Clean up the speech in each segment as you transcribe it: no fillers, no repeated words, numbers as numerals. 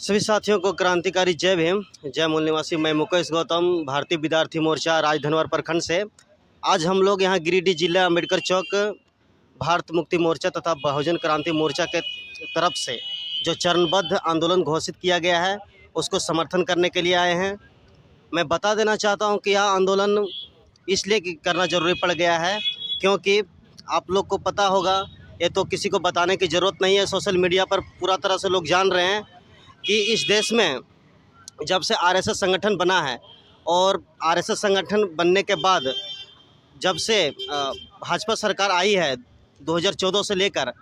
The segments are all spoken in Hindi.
सभी साथियों को क्रांतिकारी जय भीम, जय मूल निवासी। मैं मुकेश गौतम, भारतीय विद्यार्थी मोर्चा राजधनवर प्रखंड से। आज हम लोग यहाँ गिरिडीह जिला अम्बेडकर चौक भारत मुक्ति मोर्चा तथा बहुजन क्रांति मोर्चा के तरफ से जो चरणबद्ध आंदोलन घोषित किया गया है उसको समर्थन करने के लिए आए हैं। मैं बता देना चाहता हूँ कि यह आंदोलन इसलिए करना ज़रूरी पड़ गया है क्योंकि आप लोग को पता होगा, ये तो किसी को बताने की ज़रूरत नहीं है, सोशल मीडिया पर पूरा तरह से लोग जान रहे हैं कि इस देश में जब से आरएसएस संगठन बना है और आरएसएस संगठन बनने के बाद जब से भाजपा सरकार आई है 2014 से लेकर,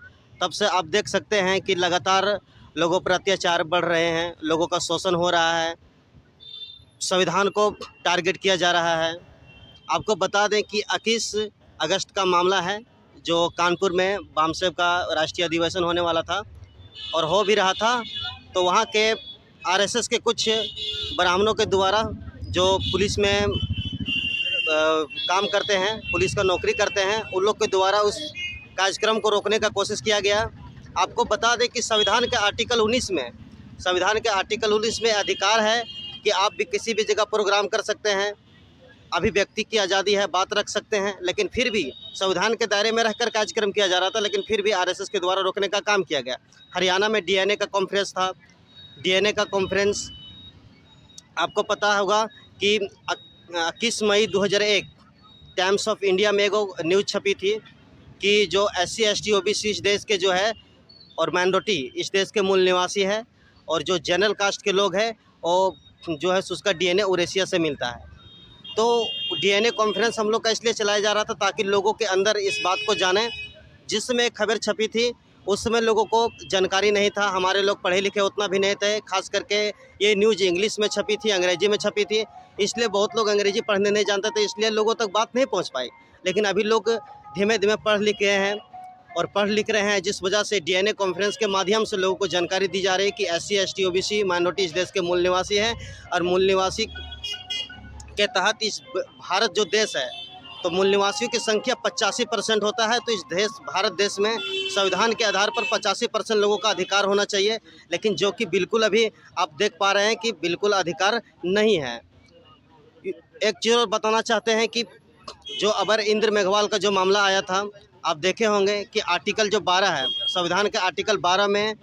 तब से आप देख सकते हैं कि लगातार लोगों पर अत्याचार बढ़ रहे हैं, लोगों का शोषण हो रहा है, संविधान को टारगेट किया जा रहा है। आपको बता दें कि 21 अगस्त का मामला है जो कानपुर में बामसेव का राष्ट्रीय अधिवेशन होने वाला था और हो भी रहा था, तो वहाँ के आरएसएस के कुछ ब्राह्मणों के द्वारा जो पुलिस में काम करते हैं, पुलिस का नौकरी करते हैं, उन लोग के द्वारा उस कार्यक्रम को रोकने का कोशिश किया गया। आपको बता दें कि संविधान के आर्टिकल 19 में अधिकार है कि आप भी किसी भी जगह प्रोग्राम कर सकते हैं, अभिव्यक्ति की आज़ादी है, बात रख सकते हैं, लेकिन फिर भी संविधान के दायरे में रहकर कार्यक्रम किया जा रहा था, लेकिन फिर भी आरएसएस के द्वारा रोकने का काम किया गया। हरियाणा में डीएनए का कॉन्फ्रेंस था। डीएनए का कॉन्फ्रेंस आपको पता होगा कि 21 मई 2001 टाइम्स ऑफ इंडिया में एक न्यूज़ छपी थी कि जो SC ST OBC इस देश के जो है और माइनॉरिटी इस देश के मूल निवासी है और जो जनरल कास्ट के लोग हैं वो जो है उसका डीएनए यूरेशिया से मिलता है। तो डीएनए कॉन्फ्रेंस हम लोग का इसलिए चलाया जा रहा था ताकि लोगों के अंदर इस बात को जानें। जिस समय खबर छपी थी उस समय लोगों को जानकारी नहीं था, हमारे लोग पढ़े लिखे उतना भी नहीं थे, खास करके ये न्यूज़ इंग्लिश में छपी थी, अंग्रेजी में छपी थी, इसलिए बहुत लोग अंग्रेजी पढ़ने नहीं जानते थे, इसलिए लोगों तक बात नहीं पहुंच पाई। लेकिन अभी लोग धीमे धीमे पढ़ लिख गए हैं और पढ़ लिख रहे हैं, जिस वजह से डीएनए कॉन्फ्रेंस के माध्यम से लोगों को जानकारी दी जा रही है कि SC ST OBC माइनॉरिटी इस देश के मूल निवासी है और मूल निवासी के तहत इस भारत जो देश है तो मूल निवासियों की संख्या 85% होता है। तो इस भारत देश में संविधान के आधार पर 85% लोगों का अधिकार होना चाहिए, लेकिन जो कि बिल्कुल अभी आप देख पा रहे हैं कि बिल्कुल अधिकार नहीं है। एक चीज़ और बताना चाहते हैं कि जो अबर इंद्र मेघवाल का जो मामला आया था, आप देखे होंगे कि आर्टिकल जो 12 है, संविधान के आर्टिकल 12 में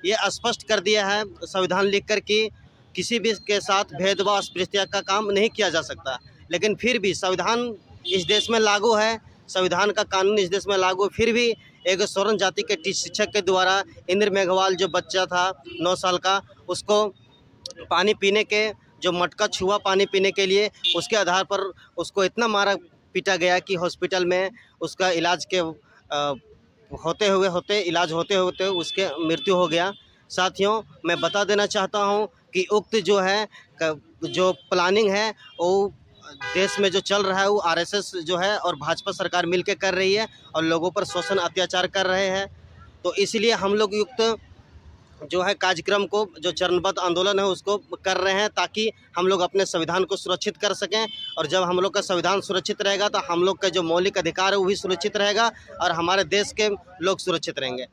ये स्पष्ट कर दिया है संविधान लिख कर कि किसी भी के साथ भेदभाव अस्पृश्यता का काम नहीं किया जा सकता, लेकिन फिर भी संविधान इस देश में लागू है, संविधान का कानून इस देश में लागू, फिर भी एक स्वर्ण जाति के शिक्षक के द्वारा इंद्र मेघवाल जो बच्चा था 9 साल का, उसको पानी पीने के जो मटका छुआ पानी पीने के लिए, उसके आधार पर उसको इतना मारा पीटा गया कि हॉस्पिटल में उसका इलाज के इलाज होते होते उसके मृत्यु हो गया। साथियों, मैं बता देना चाहता हूं कि उक्त जो है जो प्लानिंग है वो देश में जो चल रहा है वो आरएसएस जो है और भाजपा सरकार मिलकर कर रही है और लोगों पर शोषण अत्याचार कर रहे हैं। तो इसलिए हम लोग युक्त जो है कार्यक्रम को, जो चरणबद्ध आंदोलन है उसको कर रहे हैं ताकि हम लोग अपने संविधान को सुरक्षित कर सकें, और जब हम लोग का संविधान सुरक्षित रहेगा तो हम लोग का जो मौलिक अधिकार है वो भी सुरक्षित रहेगा और हमारे देश के लोग सुरक्षित रहेंगे।